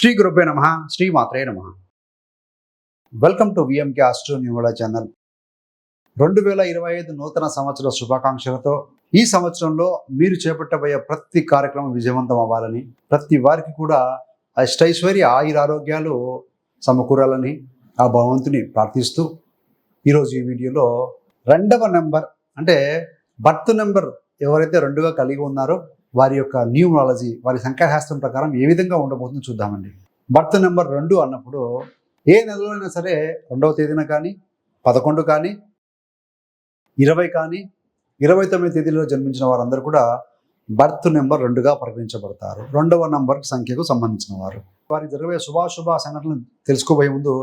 శ్రీ గురుభ్యో నమః. శ్రీ మాత్రే నమః. వెల్కమ్ టు విఎంకే ఆస్ట్రో న్యూమోలా ఛానల్. 2025 నూతన సంవత్సర శుభాకాంక్షలతో ఈ సంవత్సరంలో మీరు చేపట్టబోయే ప్రతి కార్యక్రమం విజయవంతం అవ్వాలని, ప్రతి వారికి కూడా అష్టైశ్వర్య ఆయురారోగ్యాలు సమకూరాలని ఆ భగవంతుని ప్రార్థిస్తూ ఈరోజు ఈ వీడియోలో 2వ నెంబర్ అంటే బర్త్ నెంబర్ ఎవరైతే 2గా కలిగి ఉన్నారో వారి యొక్క న్యూమరాలజీ, వారి సంఖ్యాశాస్త్రం ప్రకారం ఏ విధంగా ఉండబోతుందో చూద్దామండి. బర్త్ నెంబర్ 2 అన్నప్పుడు ఏ నెలలో అయినా సరే 2వ తేదీన కానీ, 11 కానీ, 20 కానీ, 29 తేదీలో జన్మించిన వారందరూ కూడా బర్త్ నెంబర్ 2గా పరిగణించబడతారు. 2వ నంబర్ సంఖ్యకు సంబంధించిన వారు. వారికి జరగబోయే శుభాశుభ సంఘటనలు తెలుసుకోబోయే ముందు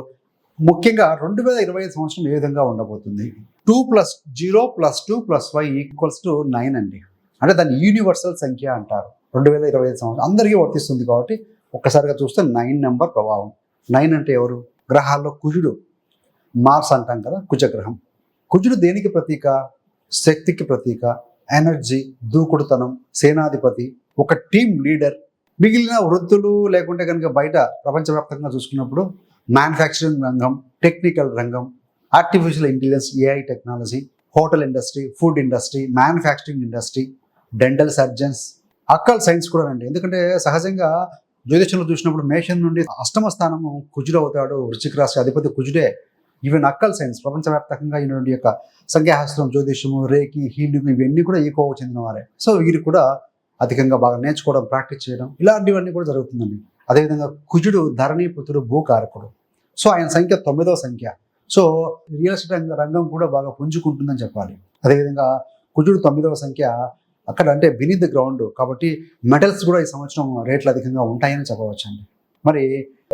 ముఖ్యంగా 2025 సంవత్సరం ఏ విధంగా ఉండబోతుంది. 2 + 0 + 2 + 5 = 9 అండి. అంటే దాన్ని యూనివర్సల్ సంఖ్య అంటారు. 2025 సంవత్సరం అందరికీ వర్తిస్తుంది కాబట్టి ఒక్కసారిగా చూస్తే 9 నెంబర్ ప్రభావం. 9 అంటే ఎవరు? గ్రహాల్లో కుజుడు, మార్స్ అంటాం కదా, కుజగ్రహం. కుజుడు దేనికి ప్రతీక? శక్తికి ప్రతీక, ఎనర్జీ, దూకుడుతనం, సేనాధిపతి, ఒక టీమ్ లీడర్. మిగిలిన వృత్తులు లేకుంటే కనుక బయట ప్రపంచవ్యాప్తంగా చూసుకున్నప్పుడు మ్యానుఫ్యాక్చరింగ్ రంగం, టెక్నికల్ రంగం, artificial intelligence, AI technology, hotel industry, food industry, manufacturing industry, dental surgeons, Akkal science కూడా అండి. ఎందుకంటే సహజంగా జ్యోతిషంలో చూసినప్పుడు మేషం నుండి 8వ స్థానము కుజుడు అవుతాడు. వృశ్చిక రాశి అధిపతి కుజుడే. ఈవెన్ అక్కల్ సైన్స్ ప్రపంచవ్యాప్తంగా ఈనాటి యొక్క సంఖ్యాశాస్త్రం, జ్యోతిషము, రేకి, హీలింగ్ ఇవన్నీ కూడా ఈ కోవకు చెందిన వారే. సో వీరికి కూడా అధికంగా బాగా నేర్చుకోవడం, ప్రాక్టీస్ చేయడం ఇలాంటివన్నీ కూడా జరుగుతుందండి. అదేవిధంగా కుజుడు ధరణీపుత్రుడు, భూకారకుడు. సో ఆయన సంఖ్య 9వ సంఖ్య. సో రియల్ ఎస్టేట్ రంగం కూడా బాగా పుంజుకుంటుందని చెప్పాలి. అదేవిధంగా కుజుడు 9వ సంఖ్య అక్కడ అంటే బినీత్ ద గ్రౌండ్ కాబట్టి మెటల్స్ కూడా ఈ సంవత్సరం రేట్లు అధికంగా ఉంటాయని చెప్పవచ్చు అండి. మరి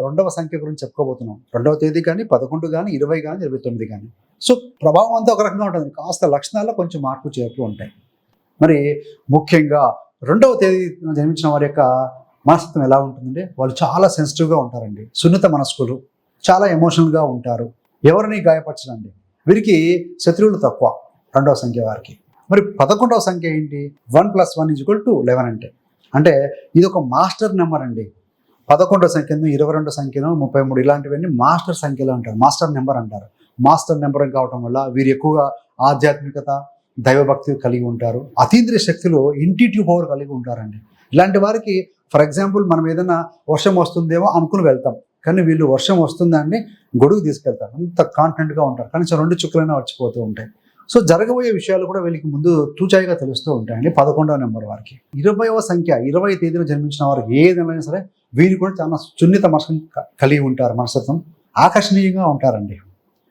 2వ సంఖ్య గురించి చెప్పుకోబోతున్నాం. 2వ తేదీ కానీ, 11 కానీ, 20 కానీ, 29 కానీ. సో ప్రభావం అంతా ఒక రకంగా ఉంటుంది. కాస్త లక్షణాల్లో కొంచెం మార్పు చేర్పులు ఉంటాయి. మరి ముఖ్యంగా 2వ తేదీ జన్మించిన వారి యొక్క మనస్తత్వం ఎలా ఉంటుందంటే వాళ్ళు చాలా సెన్సిటివ్గా ఉంటారండి. సున్నిత మనస్కులు, చాలా ఎమోషనల్గా ఉంటారు. ఎవరిని గాయపరచరండి. వీరికి శత్రువులు తక్కువ 2వ సంఖ్య వారికి. మరి 11వ సంఖ్య ఏంటి? 1 + 1 = 11 అంటే ఇది ఒక మాస్టర్ నెంబర్ అండి. 11వ సంఖ్యను, 22 సంఖ్యను, 33 ఇలాంటివన్నీ మాస్టర్ సంఖ్యలు అంటారు, మాస్టర్ నెంబర్ అంటారు. మాస్టర్ నెంబర్ కావటం వల్ల వీరు ఎక్కువగా ఆధ్యాత్మికత, దైవభక్తి కలిగి ఉంటారు. అతీంద్రియ శక్తులు, ఇంట్యూటివ్ పవర్ కలిగి ఉంటారండి. ఇలాంటి వారికి ఫర్ ఎగ్జాంపుల్ మనం ఏదైనా వర్షం వస్తుందేమో అనుకుని వెళ్తాం, కానీ వీళ్ళు వర్షం వస్తుందని గొడుగు తీసుకెళ్తారు. అంత కాన్ఫిడెంట్గా ఉంటారు. కనీసం 2 చుక్కలైనా వచ్చిపోతూ ఉంటాయి. సో జరగబోయే విషయాలు కూడా వీళ్ళకి ముందు తూచాయిగా తెలుస్తూ ఉంటాయండి. 11వ నెంబర్ వారికి. 20వ సంఖ్య 20 తేదీన జన్మించిన వారికి ఏదైనా సరే వీరు కూడా చాలా సున్నిత మనసు కలిగి ఉంటారు. మనస్తత్వం ఆకర్షణీయంగా ఉంటారండి.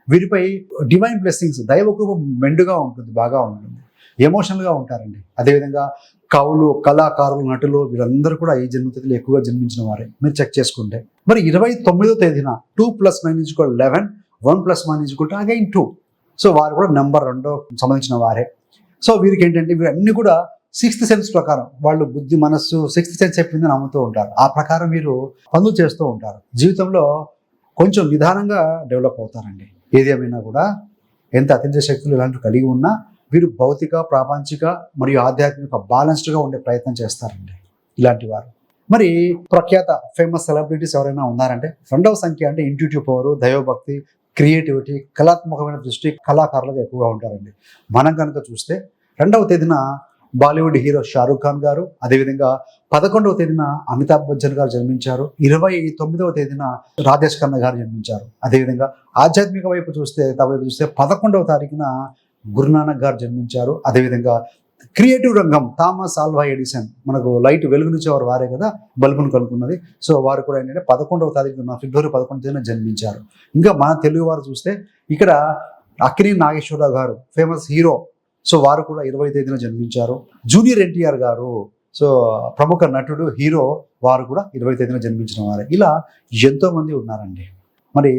వీరిపై డివైన్ బ్లెస్సింగ్స్, దైవ కృప మెండుగా ఉంటుంది, బాగా ఉంటుంది. ఎమోషనల్గా ఉంటారండి. అదేవిధంగా కవులు, కళాకారులు, నటులు వీరందరూ కూడా ఈ జన్మతిథిలో ఎక్కువగా జన్మించిన వారే మీరు చెక్ చేసుకుంటే. మరి 29వ తేదీన 2 + 9 = 11, 1 + 1 = again 2. సో వారు కూడా నెంబర్ 2 సంబంధించిన వారే. సో వీరికి ఏంటంటే వీరన్నీ కూడా 6th సెన్స్ ప్రకారం వాళ్ళు బుద్ధి, మనస్సు 6th సెన్స్ చెప్పింది నమ్ముతూ ఉంటారు. ఆ ప్రకారం వీరు పనులు చేస్తూ ఉంటారు. జీవితంలో కొంచెం నిదానంగా డెవలప్ అవుతారండి. ఏది ఏమైనా కూడా ఎంత అతీంద్రియ శక్తులు ఇలాంటివి కలిగి ఉన్నా వీరు భౌతిక, ప్రాపంచిక మరియు ఆధ్యాత్మిక బ్యాలెన్స్డ్గా ఉండే ప్రయత్నం చేస్తారండి ఇలాంటి వారు. మరి ప్రఖ్యాత ఫేమస్ సెలబ్రిటీస్ ఎవరైనా ఉన్నారంటే 2వ సంఖ్య అంటే ఇంట్యూటివ్ పవర్, దైవభక్తి, క్రియేటివిటీ, కళాత్మకమైన దృష్టి కళాకారులుగా ఎక్కువగా ఉంటారండి. మనం కనుక చూస్తే 2వ తేదీన బాలీవుడ్ హీరో షారూఖ్ ఖాన్ గారు, అదేవిధంగా 11వ తేదీన అమితాబ్ బచ్చన్ గారు జన్మించారు. 29వ తేదీన రాజేష్ ఖన్నా గారు జన్మించారు. అదేవిధంగా ఆధ్యాత్మిక వైపు చూస్తే 11వ తారీఖున గురునానక్ గారు జన్మించారు. అదేవిధంగా క్రియేటివ్ రంగం థామస్ ఆల్వా ఎడిసన్, మనకు లైట్ వెలుగునిచ్చేవారు వారే కదా, బల్బును కనుక్కున్నది. సో వారు కూడా ఏంటంటే 11వ తారీఖున ఫిబ్రవరి 11వ తేదీన జన్మించారు. ఇంకా మన తెలుగు వారు చూస్తే ఇక్కడ అక్కినేని నాగేశ్వరరావు గారు ఫేమస్ హీరో. సో వారు కూడా 20వ తేదీన జన్మించారు. జూనియర్ ఎన్టీఆర్ గారు, సో ప్రముఖ నటుడు, హీరో, వారు కూడా 20వ తేదీన జన్మించిన వారే. ఇలా ఎంతోమంది ఉన్నారండి. మరి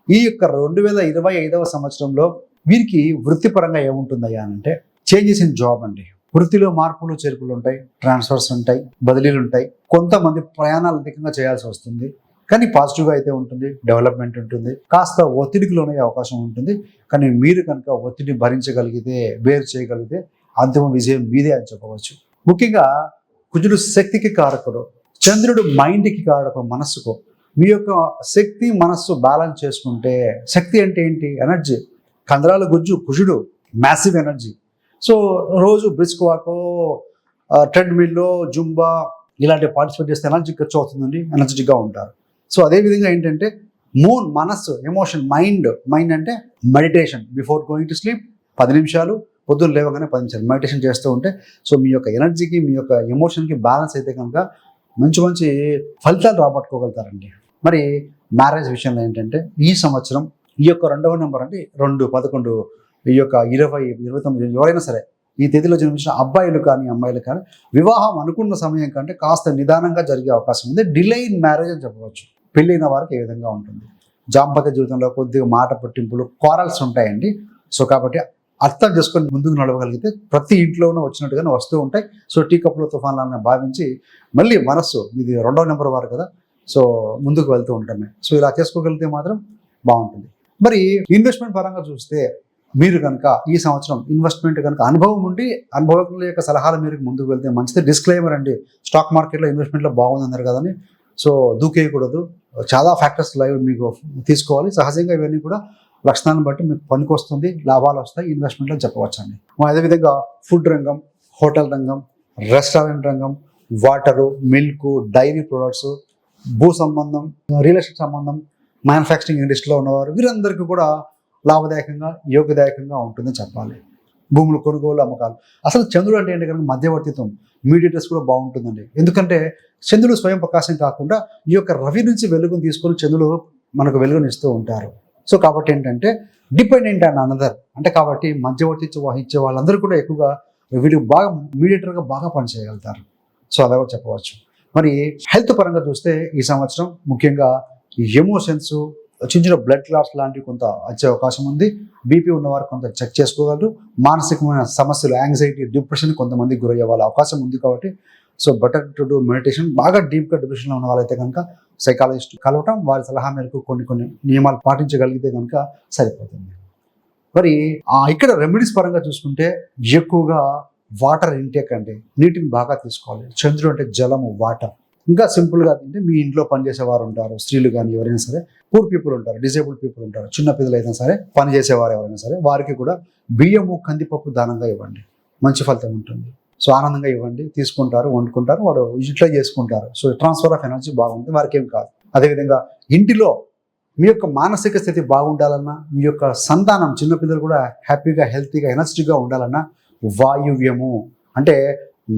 ఈ యొక్క 2025వ సంవత్సరంలో వీరికి వృత్తిపరంగా ఏముంటుందయ్యా అంటే చేంజెస్ ఇన్ జాబ్ అండి. వృత్తిలో మార్పులు చేర్పులు ఉంటాయి, ట్రాన్స్ఫర్స్ ఉంటాయి, బదిలీలు ఉంటాయి. కొంతమంది ప్రయాణాలు అధికంగా చేయాల్సి వస్తుంది, కానీ పాజిటివ్గా అయితే ఉంటుంది, డెవలప్మెంట్ ఉంటుంది. కాస్త ఒత్తిడికి లోనయ్యే అవకాశం ఉంటుంది. కానీ మీరు కనుక ఒత్తిడిని భరించగలిగితే, బేర్ చేయగలిగితే అంతిమ విజయం మీదే అని చెప్పవచ్చు. ముఖ్యంగా కుజుడు శక్తికి కారకుడు, చంద్రుడు మైండ్కి కారకుడు, మనస్సుకు. మీ యొక్క శక్తి మనస్సు బ్యాలెన్స్ చేసుకుంటే, శక్తి అంటే ఏంటి? ఎనర్జీ. కండరాల గుజ్జు కుషుడు, మ్యాసివ్ ఎనర్జీ. సో రోజు బ్రిస్క్ వాక్, ట్రెడ్మిల్లో, జుంబా ఇలాంటి పార్టిసిపేట్ చేస్తే ఎనర్జీ ఖర్చు అవుతుందండి, ఎనర్జెటిక్గా ఉంటారు. సో అదేవిధంగా ఏంటంటే మూన్, మనస్సు, ఎమోషన్, మైండ్ అంటే meditation. Before going to sleep 10 నిమిషాలు, పొద్దున్న లేవగానే 10 నిమిషాలు మెడిటేషన్ చేస్తూ ఉంటే, సో మీ యొక్క ఎనర్జీకి, మీ యొక్క ఎమోషన్కి బ్యాలెన్స్ అయితే కనుక మంచి ఫలితాలు రాబట్టుకోగలుగుతారండి. మరి మ్యారేజ్ విషయంలో ఏంటంటే ఈ సంవత్సరం ఈ యొక్క 2వ నెంబర్ అంటే 2, 11, ఈ యొక్క 20, 29 ఎవరైనా సరే ఈ తేదీలో జన్మించిన అబ్బాయిలు కానీ అమ్మాయిలు కానీ వివాహం అనుకున్న సమయం కంటే కాస్త నిదానంగా జరిగే అవకాశం ఉంది. డిలే ఇన్ మ్యారేజ్ అని చెప్పవచ్చు. పెళ్ళైన వారికి ఏ విధంగా ఉంటుంది? దాంపత్య జీవితంలో కొద్దిగా మాట పట్టింపులు, క్వారల్స్ ఉంటాయండి. సో కాబట్టి అర్థం చేసుకొని ముందుకు నడవగలిగితే ప్రతి ఇంట్లోనూ వచ్చినట్టుగానే వస్తూ ఉంటాయి. సో టీ కప్పులో తుఫాన్లను భావించి మళ్ళీ మనస్సు, ఇది 2వ నెంబర్ వారు కదా, సో ముందుకు వెళ్తూ ఉంటామే. సో ఇలా చేసుకోగలిగితే మాత్రం బాగుంటుంది. మరి ఇన్వెస్ట్మెంట్ పరంగా చూస్తే మీరు కనుక ఈ సంవత్సరం ఇన్వెస్ట్మెంట్ కనుక అనుభవం ఉండి అనుభవకుల యొక్క సలహాల మేరకు ముందుకు వెళ్తే మంచిది. డిస్క్లైమర్ అండి, స్టాక్ మార్కెట్లో ఇన్వెస్ట్మెంట్లో బాగుందన్నారు కదని సో దూకేయకూడదు. చాలా ఫ్యాక్టర్స్ లైవ్ మీకు తీసుకోవాలి. సహజంగా ఇవన్నీ కూడా లక్షణాలను బట్టి మీకు పనికి వస్తుంది, లాభాలు వస్తాయి ఇన్వెస్ట్మెంట్లో చెప్పవచ్చు అండి. అదేవిధంగా ఫుడ్ రంగం, హోటల్ రంగం, రెస్టారెంట్ రంగం, వాటరు, మిల్క్, డైరీ ప్రొడక్ట్స్, భూ సంబంధం, రియల్ ఎస్టేట్ సంబంధం, మ్యానుఫ్యాక్చరింగ్ ఇండస్ట్రీలో ఉన్నవారు వీరందరికీ కూడా లాభదాయకంగా, యోగదాయకంగా ఉంటుందని చెప్పాలి. భూములు కొనుగోలు, అమ్మకాలు. అసలు చంద్రుడు అంటే ఏంటి కనుక మధ్యవర్తిత్వం, మీడియేటర్స్ కూడా బాగుంటుందండి. ఎందుకంటే చంద్రుడు స్వయం ప్రకాశం కాకుండా ఈ యొక్క రవి నుంచి వెలుగును తీసుకొని చంద్రుడు మనకు వెలుగుని ఇస్తూ ఉంటారు. సో కాబట్టి ఏంటంటే డిపెండెంట్ అండ్ అనదర్ అంటే కాబట్టి మధ్యవర్తిత్వం వహించే వాళ్ళందరూ కూడా ఎక్కువగా వీటికి బాగా మీడియేటర్గా బాగా పనిచేయగలుగుతారు. సో అలా కూడా చెప్పవచ్చు. మరి హెల్త్ పరంగా చూస్తే ఈ సంవత్సరం ముఖ్యంగా ఎమోషన్స్, చిన్న బ్లడ్ క్లాట్స్ లాంటివి కొంత వచ్చే అవకాశం ఉంది. బీపీ ఉన్నవారు కొంత చెక్ చేసుకోగలరు. మానసికమైన సమస్యలు, యాంగ్జైటీ, డిప్రెషన్ కొంతమందికి గురయ్యే వాళ్ళ అవకాశం ఉంది. కాబట్టి so better to do meditation. బాగా డీప్గా డిప్రెషన్లో ఉన్న వాళ్ళైతే కనుక సైకాలజిస్ట్ కలవటం, వారి సలహా మేరకు కొన్ని నియమాలు పాటించగలిగితే కనుక సరిపోతుంది. మరి ఇక్కడ రెమెడీస్ పరంగా చూసుకుంటే ఎక్కువగా వాటర్ ఇంటేక్ అండి, నీటిని బాగా తీసుకోవాలి. చంద్రుడు అంటే జలము, వాటర్. ఇంకా సింపుల్గా అంటే మీ ఇంట్లో పనిచేసేవారు ఉంటారు, స్త్రీలు కానీ ఎవరైనా సరే, పూర్ పీపుల్ ఉంటారు, డిసేబుల్డ్ పీపుల్ ఉంటారు, చిన్న పిల్లలు అయినా సరే, పని చేసేవారు ఎవరైనా సరే, వారికి కూడా బియ్యము, కందిపప్పు దానంగా ఇవ్వండి, మంచి ఫలితం ఉంటుంది. సో ఆనందంగా ఇవ్వండి, తీసుకుంటారు, వండుకుంటారు, వాడు యూటిలైజ్ చేసుకుంటారు. సో ట్రాన్స్ఫర్ ఆఫ్ ఎనర్జీ బాగుంటుంది, వారికి ఏం కాదు. అదేవిధంగా ఇంటిలో మీ యొక్క మానసిక స్థితి బాగుండాలన్నా, మీ యొక్క సంతానం చిన్నపిల్లలు కూడా హ్యాపీగా, హెల్తీగా, ఎనర్జెటిక్గా ఉండాలన్నా వాయువ్యము అంటే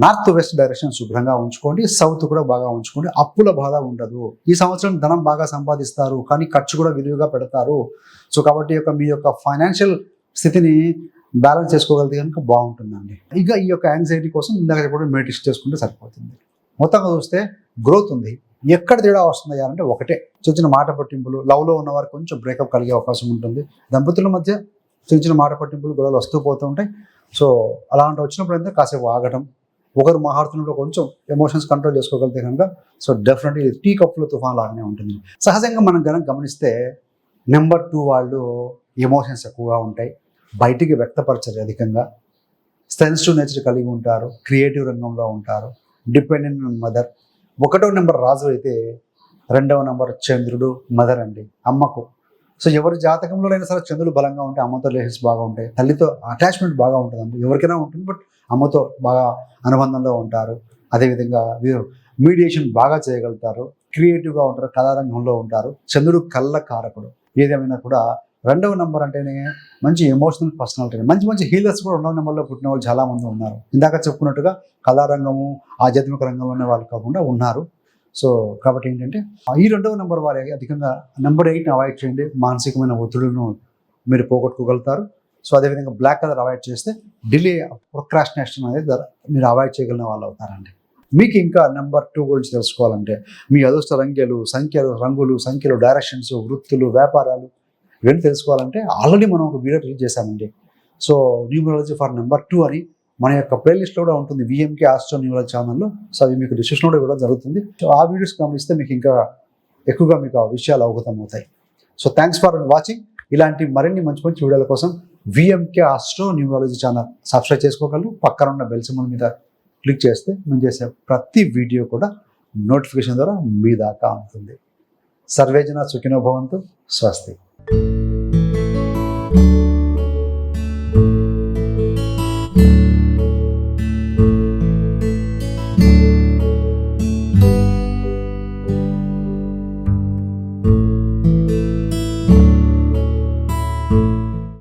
నార్త్ వెస్ట్ డైరెక్షన్ శుభ్రంగా ఉంచుకోండి. సౌత్ కూడా బాగా ఉంచుకోండి. అప్పుల బాధ ఉండదు. ఈ సంవత్సరం ధనం బాగా సంపాదిస్తారు, కానీ ఖర్చు కూడా విలువగా పెడతారు. సో కాబట్టి మీ యొక్క ఫైనాన్షియల్ స్థితిని బ్యాలెన్స్ చేసుకోగలిగితే కనుక బాగుంటుందండి. ఇక ఈ యొక్క యాంగ్జైటీ కోసం ఇందాక కూడా మెడిటేషన్ చేసుకుంటే సరిపోతుంది. మొత్తంగా చూస్తే గ్రోత్ ఉంది. ఎక్కడ తేడా వస్తుంది అంటే ఒకటే, చిన్న మాట పట్టింపులు, లవ్లో ఉన్నవారు కొంచెం బ్రేకప్ కలిగే అవకాశం ఉంటుంది. దంపతుల మధ్య చిన్న మాట పట్టింపులు, గొడవలు వస్తూ పోతూ ఉంటాయి. సో అలాంటి వచ్చినప్పుడు అయితే కాసేపు ఆగటం, ఒకరు మాట్లాడుతున్నప్పుడు కొంచెం ఎమోషన్స్ కంట్రోల్ చేసుకోగలిగితే కనుక సో డెఫినెట్లీ టీ కప్పులో తుఫాన్ లాగానే ఉంటుంది. సహజంగా మనం కనుక గమనిస్తే నెంబర్ 2 వాళ్ళు ఎమోషన్స్ ఎక్కువగా ఉంటాయి, బయటికి వ్యక్తపరచరు అధికంగా, సెన్సిటివ్ నేచర్ కలిగి ఉంటారు, క్రియేటివ్ రంగంలో ఉంటారు, డిపెండెంట్ ఆన్ మదర్. 1వ నెంబర్ రాజు అయితే 2వ నెంబర్ చంద్రుడు, మదర్ అండి, అమ్మకు. సో ఎవరి జాతకంలోనైనా సరే చంద్రుడు బలంగా ఉంటే అమ్మతో రిలేషన్స్ బాగా ఉంటాయి, తల్లితో అటాచ్మెంట్ బాగా ఉంటుందండి, ఎవరికైనా ఉంటుంది, బట్ అమ్మతో బాగా అనుబంధంలో ఉంటారు. అదేవిధంగా వీరు మీడియేషన్ బాగా చేయగలుగుతారు, క్రియేటివ్గా ఉంటారు, కళారంగంలో ఉంటారు. చంద్రుడు కళ్ళ కారకుడు. ఏదేమైనా కూడా 2వ నెంబర్ అంటేనే మంచి ఎమోషనల్ పర్సనాలిటీ. మంచి హీలర్స్ కూడా 2వ నెంబర్లో పుట్టిన వాళ్ళు చాలామంది ఉన్నారు. ఇందాక చెప్పుకున్నట్టుగా కళారంగము, ఆధ్యాత్మిక రంగంలో ఉన్న వాళ్ళు కాకుండా ఉన్నారు. సో కాబట్టి ఏంటంటే ఈ 2వ నెంబర్ వారి అధికంగా నెంబర్ 8ని అవాయిడ్ చేయండి. మానసికమైన ఒత్తిడులను మీరు పోగొట్టుకోగలుగుతారు. సో అదేవిధంగా బ్లాక్ కలర్ అవాయిడ్ చేస్తే డిలే, ప్రొక్రాస్టినేషన్ అనేది మీరు అవాయిడ్ చేయగలిగిన వాళ్ళు అవుతారండి. మీకు ఇంకా నెంబర్ 2 గురించి తెలుసుకోవాలంటే మీ అదృష్ట రంగులు, సంఖ్యలు, డైరెక్షన్స్, వృత్తులు, వ్యాపారాలు ఇవన్నీ తెలుసుకోవాలంటే ఆల్రెడీ మనం ఒక వీడియో రిలీజ్ చేశామండి. సో న్యూమరాలజీ ఫర్ నెంబర్ 2 అని మన యొక్క ప్లేలిస్ట్లో కూడా ఉంటుంది, విఎంకే ఆస్ట్రో న్యూమరాలజీ ఛానల్లో. సో అవి మీకు డిస్క్రిప్షన్లో కూడా ఇవ్వడం జరుగుతుంది. సో ఆ వీడియోస్ గమనిస్తే మీకు ఇంకా ఎక్కువగా మీకు ఆ విషయాలు అవగతం అవుతాయి. So thanks for watching. ఇలాంటి మరిన్ని మంచి వీడియోల కోసం VMK astro numerology channel subscribe చేసుకోగలరు. పక్కన ఉన్న బెల్ సింబల్ మీద క్లిక్ చేస్తే మేము చేసే ప్రతి వీడియో కూడా నోటిఫికేషన్ ద్వారా మీ దాకా ఉంటుంది. సర్వేజన సుఖినో భవంతు. స్వస్తి.